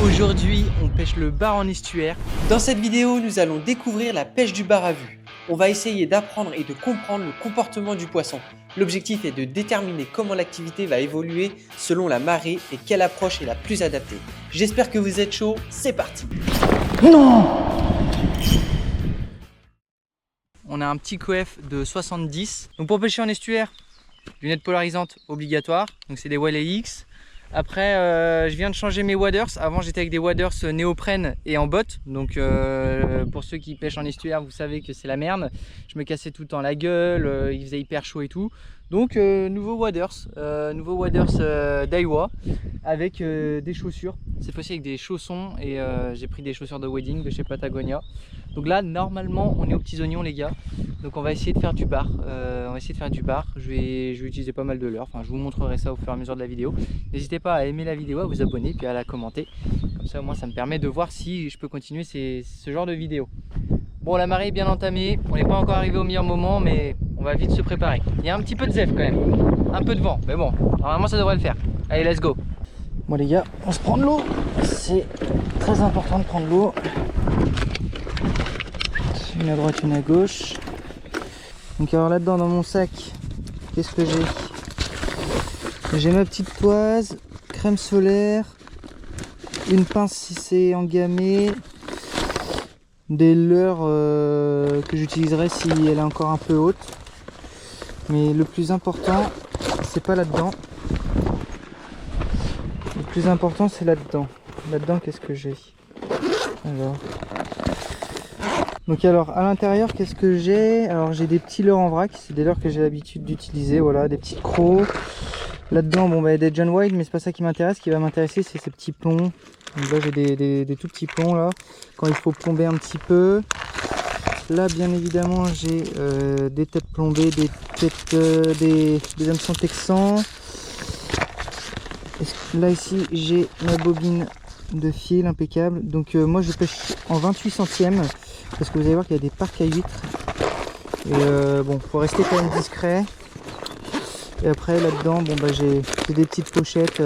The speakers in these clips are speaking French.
Aujourd'hui, on pêche le bar en estuaire. Dans cette vidéo, nous allons découvrir la pêche du bar à vue. On va essayer d'apprendre et de comprendre le comportement du poisson. L'objectif est de déterminer comment l'activité va évoluer selon la marée et quelle approche est la plus adaptée. J'espère que vous êtes chaud, c'est parti! Non! On a un petit coef de 70. Donc pour pêcher en estuaire, lunettes polarisantes obligatoires. Donc c'est des Walleye X. Après, je viens de changer mes waders. Avant, j'étais avec des waders néoprène et en botte. Donc, pour ceux qui pêchent en estuaire, vous savez que c'est la merde. Je me cassais tout le temps la gueule, il faisait hyper chaud et tout. Donc, nouveau waders Daiwa avec des chaussures. C'est possible avec des chaussons et j'ai pris des chaussures de wading de chez Patagonia. Donc là, normalement, on est aux petits oignons, les gars. Donc on va essayer de faire du bar. Je vais utiliser pas mal de leurre. Enfin, je vous montrerai ça au fur et à mesure de la vidéo. N'hésitez pas à aimer la vidéo, à vous abonner, puis à la commenter. Comme ça, moi, ça me permet de voir si je peux continuer ce genre de vidéo. Bon, la marée est bien entamée. On n'est pas encore arrivé au meilleur moment, mais on va vite se préparer. Il y a un petit peu de zèf quand même. Un peu de vent, mais bon, normalement, ça devrait le faire. Allez, let's go. Bon, les gars, on se prend de l'eau. C'est très important de prendre de l'eau. Une à droite, une à gauche. Donc alors là-dedans dans mon sac, qu'est-ce que j'ai? J'ai ma petite toise, crème solaire, une pince si c'est engamé, des leurres que j'utiliserai si elle est encore un peu haute. Mais le plus important, c'est pas là-dedans. Le plus important, c'est là-dedans. Là-dedans, qu'est-ce que j'ai? Donc alors à l'intérieur, qu'est-ce que j'ai? Alors j'ai des petits leurres en vrac, c'est des leurres que j'ai l'habitude d'utiliser, voilà, des petites crocs. Là-dedans, bon, bah, des John Wild, mais c'est pas ça qui m'intéresse. Ce qui va m'intéresser, c'est ces petits plombs. Donc là j'ai des tout petits plombs là, quand il faut plomber un petit peu. Là bien évidemment j'ai des têtes plombées, des hameçons texans. Là ici j'ai ma bobine de fil impeccable. Donc moi je pêche en 28 centièmes. Parce que vous allez voir qu'il y a des parcs à huîtres. Et bon, faut rester quand même discret. Et après là-dedans, bon bah j'ai des petites pochettes.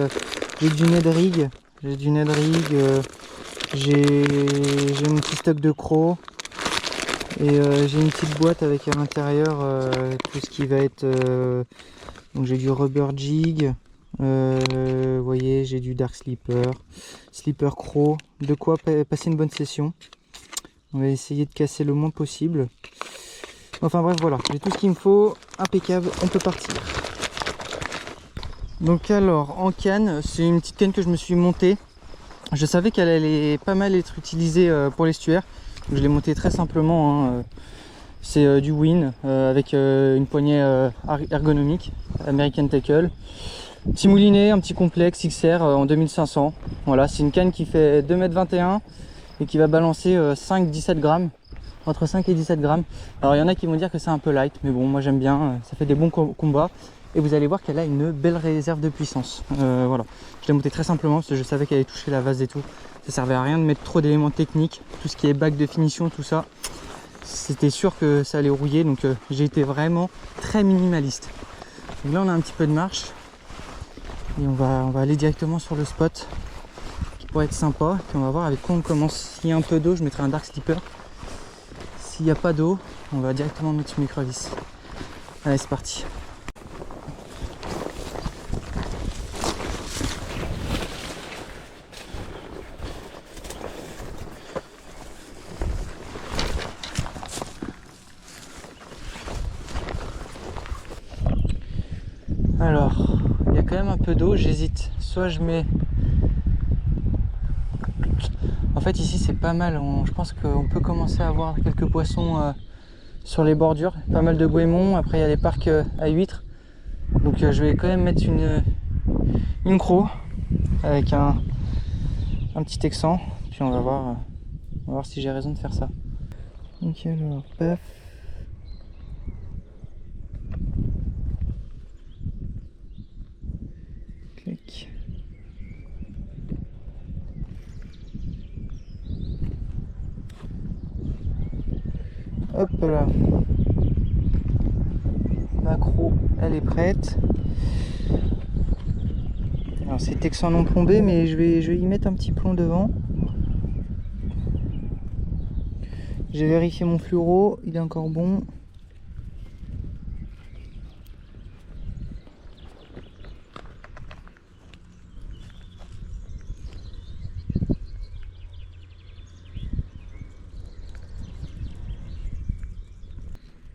J'ai du Ned Rig. J'ai mon petit stock de crocs. Et j'ai une petite boîte avec à l'intérieur tout ce qui va être. Donc j'ai du rubber jig. Vous voyez, j'ai du dark slipper croc. De quoi passer une bonne session. On va essayer de casser le moins possible. Enfin bref, voilà, j'ai tout ce qu'il me faut, impeccable, on peut partir. Donc alors, en canne, c'est une petite canne que je me suis montée. Je savais qu'elle allait pas mal être utilisée pour l'estuaire. Je l'ai montée très simplement. Hein. C'est du Win avec une poignée ergonomique, American Tackle. Petit moulinet, un petit complexe XR en 2500. Voilà, c'est une canne qui fait 2,21 m. Et qui va balancer 5-17 grammes, entre 5 et 17 grammes. Alors il y en a qui vont dire que c'est un peu light, mais bon, moi j'aime bien, ça fait des bons combats. Et vous allez voir qu'elle a une belle réserve de puissance. Voilà, je l'ai montée très simplement parce que je savais qu'elle allait toucher la vase et tout. Ça servait à rien de mettre trop d'éléments techniques, tout ce qui est bac de finition, tout ça. C'était sûr que ça allait rouiller, donc j'ai été vraiment très minimaliste. Donc là on a un petit peu de marche. Et on va aller directement sur le spot. Pour être sympa, puis on va voir avec quoi on commence. S'il y a un peu d'eau, je mettrai un dark slipper. S'il n'y a pas d'eau, on va directement mettre une micro-vis. Allez, c'est parti. Alors, il y a quand même un peu d'eau, j'hésite. Soit je mets... En fait ici c'est pas mal, je pense qu'on peut commencer à avoir quelques poissons sur les bordures, pas mal de goémons, après il y a les parcs à huîtres. Donc je vais quand même mettre une croc avec un petit texan, puis on va voir si j'ai raison de faire ça. Ok, alors paf. Clic. Hop là, macro elle est prête. Alors c'est texan non plombé, mais je vais y mettre un petit plomb devant. J'ai vérifié mon fluoro, il est encore bon.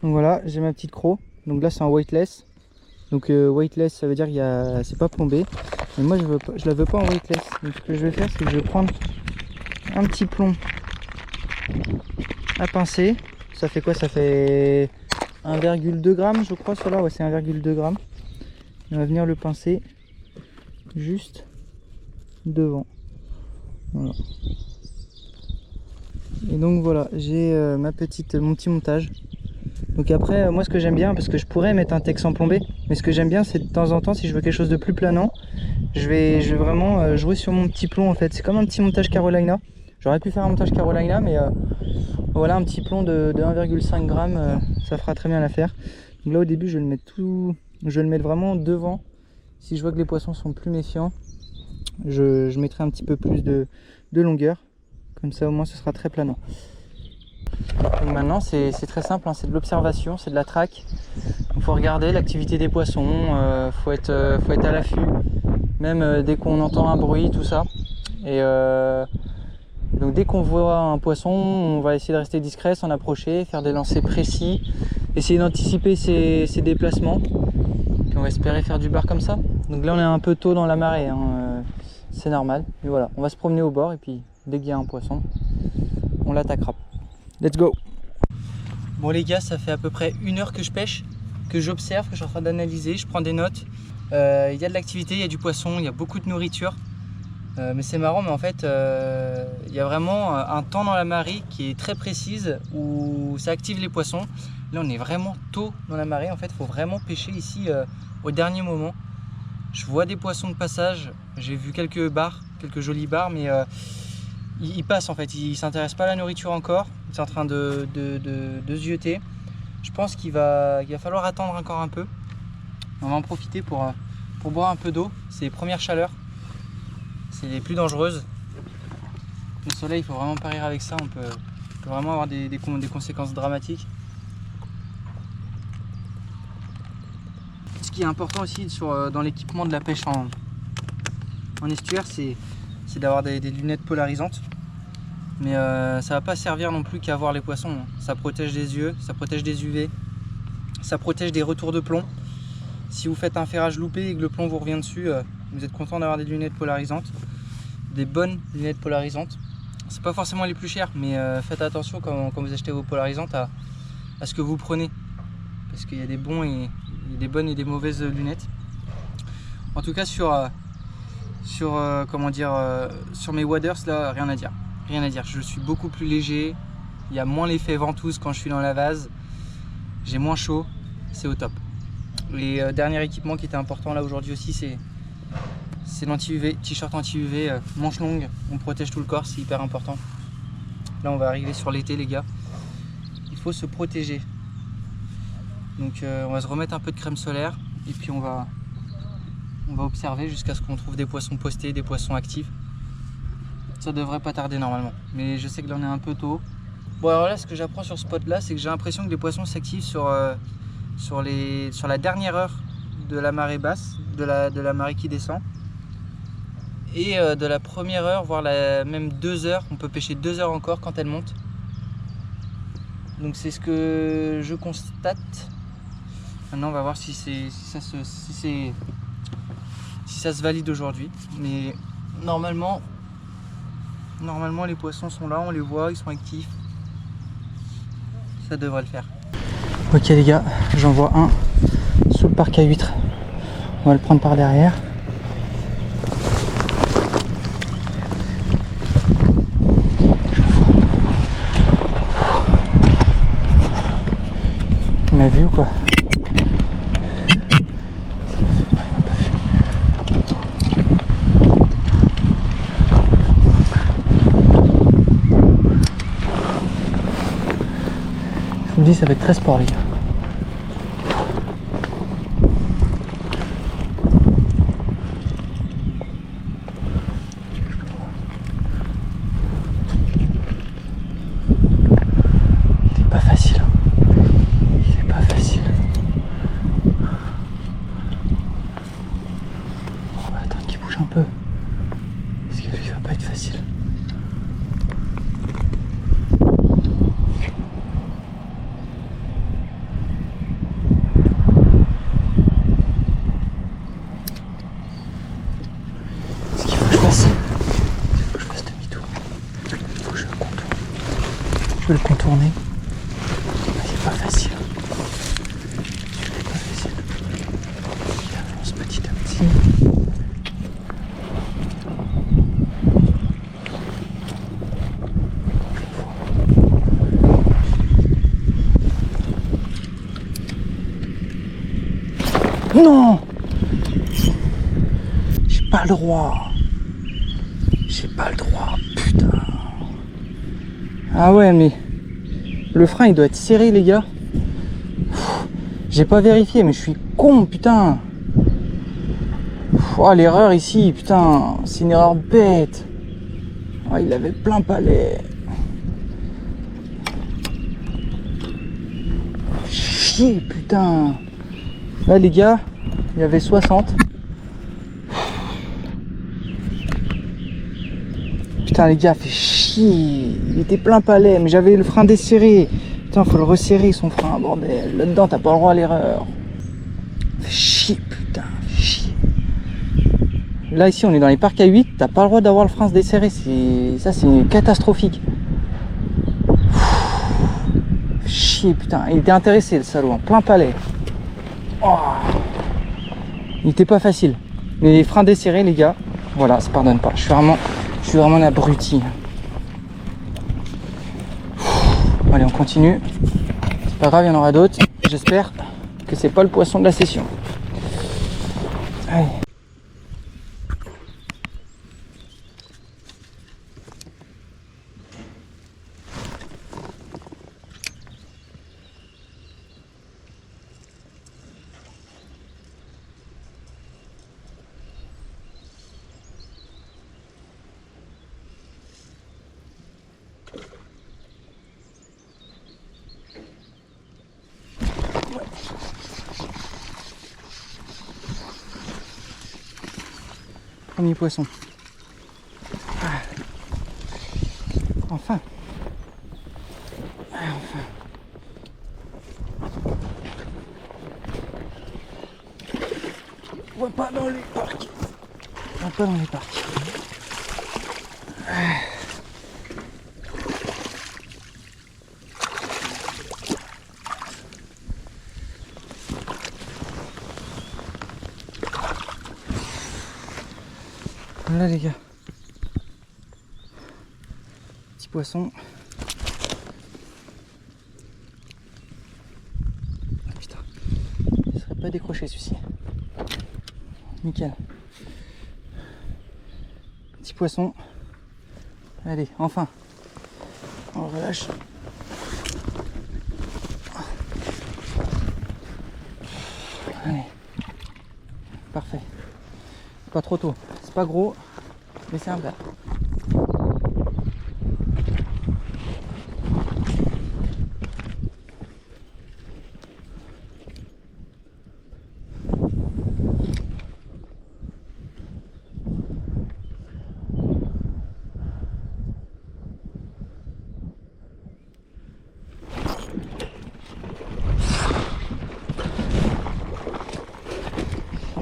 Donc voilà, j'ai ma petite croc. Donc là c'est un weightless. Donc weightless ça veut dire que c'est pas plombé. Mais moi je la veux pas en weightless. Donc ce que je vais faire c'est que je vais prendre un petit plomb à pincer. Ça fait quoi? Ça fait 1,2 g je crois cela. Ouais, c'est 1,2 g. On va venir le pincer juste devant. Voilà. Et donc voilà, j'ai mon petit montage. Donc après, moi ce que j'aime bien, parce que je pourrais mettre un texan plombé, mais ce que j'aime bien c'est de temps en temps, si je veux quelque chose de plus planant, je vais vraiment jouer sur mon petit plomb en fait. C'est comme un petit montage Carolina. J'aurais pu faire un montage Carolina, mais voilà, un petit plomb de 1,5 g, ça fera très bien l'affaire. Donc là au début je vais le mettre vraiment devant. Si je vois que les poissons sont plus méfiants, je mettrai un petit peu plus de longueur. Comme ça au moins ce sera très planant. Donc maintenant c'est très simple, hein, c'est de l'observation, c'est de la traque. Il faut regarder l'activité des poissons, faut être à l'affût, même dès qu'on entend un bruit, tout ça. Et donc dès qu'on voit un poisson, on va essayer de rester discret, s'en approcher, faire des lancers précis, essayer d'anticiper ses déplacements. Puis on va espérer faire du bar comme ça. Donc là on est un peu tôt dans la marée, hein, c'est normal. Mais voilà, on va se promener au bord et puis dès qu'il y a un poisson, on l'attaquera. Let's go! Bon les gars, ça fait à peu près 1 heure que je pêche, que j'observe, que je suis en train d'analyser, je prends des notes. Il y a de l'activité, il y a du poisson, il y a beaucoup de nourriture. Mais c'est marrant, mais en fait, il y a vraiment un temps dans la marée qui est très précise où ça active les poissons. Là, on est vraiment tôt dans la marée. En fait, il faut vraiment pêcher ici au dernier moment. Je vois des poissons de passage. J'ai vu quelques bars, quelques jolis bars, mais ils passent en fait. Ils ne s'intéressent pas à la nourriture encore. Ils sont en train de zioter. Je pense qu'il va falloir attendre encore un peu. On va en profiter pour boire un peu d'eau. C'est les premières chaleurs. C'est les plus dangereuses. Le soleil, il faut vraiment pas rire avec ça. On peut vraiment avoir des conséquences dramatiques. Ce qui est important aussi dans l'équipement de la pêche en estuaire, c'est d'avoir des lunettes polarisantes. Mais ça va pas servir non plus qu'à voir les poissons. Ça protège les yeux, ça protège des UV, ça protège des retours de plomb. Si vous faites un ferrage loupé et que le plomb vous revient dessus, vous êtes content d'avoir des lunettes polarisantes, des bonnes lunettes polarisantes. C'est pas forcément les plus chères, mais faites attention quand vous achetez vos polarisantes à ce que vous prenez, parce qu'il y a des bonnes et des mauvaises lunettes. En tout cas sur mes waders là, rien à dire. Je suis beaucoup plus léger, il y a moins l'effet ventouse quand je suis dans la vase, j'ai moins chaud, c'est au top. Et dernier équipement qui était important là aujourd'hui aussi, c'est l'anti-UV, t-shirt anti-UV, manche longue, on protège tout le corps, c'est hyper important. Là on va arriver sur l'été les gars, il faut se protéger. Donc on va se remettre un peu de crème solaire et puis on va observer jusqu'à ce qu'on trouve des poissons postés, des poissons actifs. Ça devrait pas tarder normalement, mais je sais que là on est un peu tôt. Bon alors là ce que j'apprends sur ce spot là, c'est que j'ai l'impression que les poissons s'activent sur la dernière heure de la marée basse, de la marée qui descend, et de la première heure, voire même 2 heures. On peut pêcher 2 heures encore quand elle monte. Donc c'est ce que je constate. Maintenant on va voir si ça se valide aujourd'hui. Mais normalement les poissons sont là, on les voit, ils sont actifs. Ça devrait le faire. Ok les gars, j'en vois un sous le parc à huîtres. On va le prendre par derrière. Il m'a vu ou quoi? Je vous dis, ça va être très sport les gars. facile. Ce qu'il faut que je fasse, il faut que je fasse demi-tour. Il faut que je le contourne. Je vais le contourner. C'est pas facile. C'est pas facile. J'avance petit à petit. Non! J'ai pas le droit. J'ai pas le droit, putain. Ah ouais, mais le frein il doit être serré, les gars. J'ai pas vérifié, mais je suis con, putain. Oh, l'erreur ici, putain, c'est une erreur bête. Oh, il avait plein palais. Chier, putain. Là, les gars, il y avait 60. Putain, les gars, fait chier. Il était plein palais, mais j'avais le frein desserré. Putain, faut le resserrer, son frein, bordel. Là-dedans, t'as pas le droit à l'erreur. Fait chier, putain, fait chier. Là, ici, on est dans les parcs à 8. T'as pas le droit d'avoir le frein desserré. Ça, c'est catastrophique. Fait chier, putain. Il était intéressé, le salaud, en plein palais. Oh. Il était pas facile. Mais les freins desserrés, les gars, voilà, ça pardonne pas. Je suis vraiment un abruti. Allez, on continue. C'est pas grave, il y en aura d'autres. J'espère que c'est pas le poisson de la session. Allez. Premier poisson. Ah. Enfin. Ah, enfin. On va pas dans les parcs. On va pas dans les parcs. Ah. Voilà les gars, petit poisson. Ah, putain, il serait pas décroché celui-ci. Nickel. Petit poisson. Allez, enfin. On relâche. Allez. Parfait. Pas trop tôt. C'est pas gros, mais c'est un verre.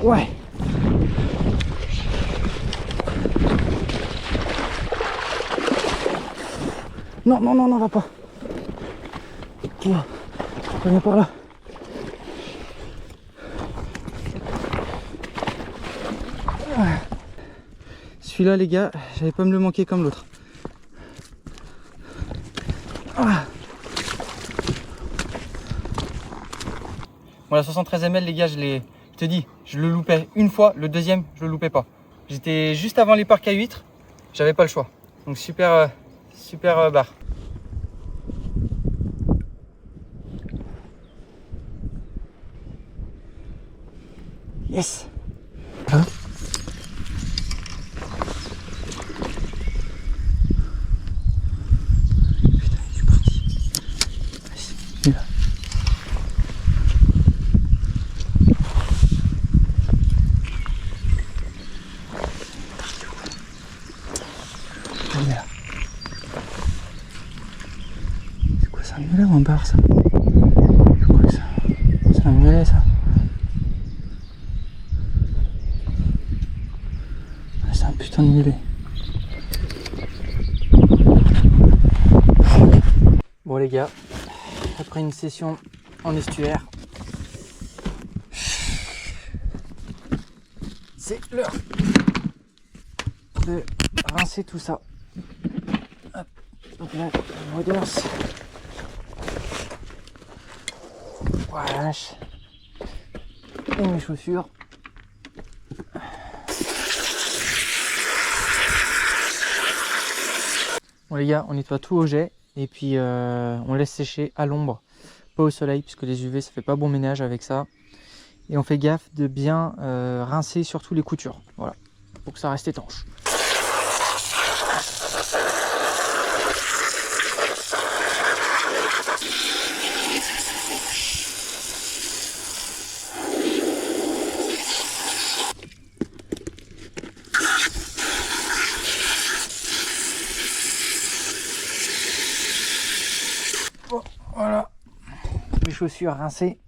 Ouais. Non, non, non, non, va pas. Reviens par là. Celui-là, les gars, j'avais pas me le manquer comme l'autre. Bon, la 73 ml, les gars, je te dis, je le loupais une fois, le deuxième, je le loupais pas. J'étais juste avant les parcs à huîtres, j'avais pas le choix. Donc super barre. Yes. Hein? Putain, il est parti. Vas-y, il est là. tomber là. C'est quoi, c'est un mulet ou un bar ça? Je crois que c'est un mulet ça. Ah, c'est un putain de mulet. Bon les gars, après une session en estuaire, c'est l'heure de rincer tout ça. Hop, donc là, Waders. Voilà. Et mes chaussures. Bon les gars, on nettoie tout au jet et puis on laisse sécher à l'ombre, pas au soleil puisque les UV ça fait pas bon ménage avec ça. Et on fait gaffe de bien rincer surtout les coutures, voilà, pour que ça reste étanche. Bon, voilà, mes chaussures rincées.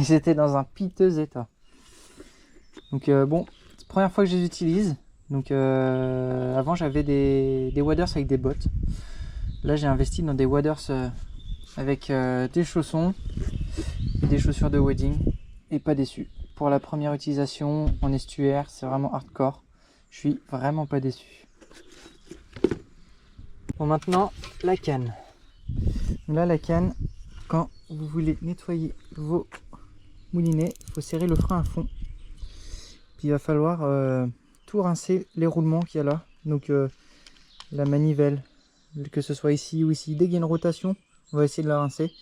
J'étais dans un piteux état. Donc bon, c'est la première fois que je les utilise. Donc avant j'avais des waders avec des bottes. Là j'ai investi dans des waders avec des chaussons et des chaussures de wading. Et pas déçu. Pour la première utilisation en estuaire, c'est vraiment hardcore. Je suis vraiment pas déçu. Bon, maintenant la canne. Là la canne, quand vous voulez nettoyer vos moulinets, il faut serrer le frein à fond. Puis il va falloir tout rincer les roulements qu'il y a là. Donc la manivelle, que ce soit ici ou ici. Dès qu'il y a une rotation, on va essayer de la rincer.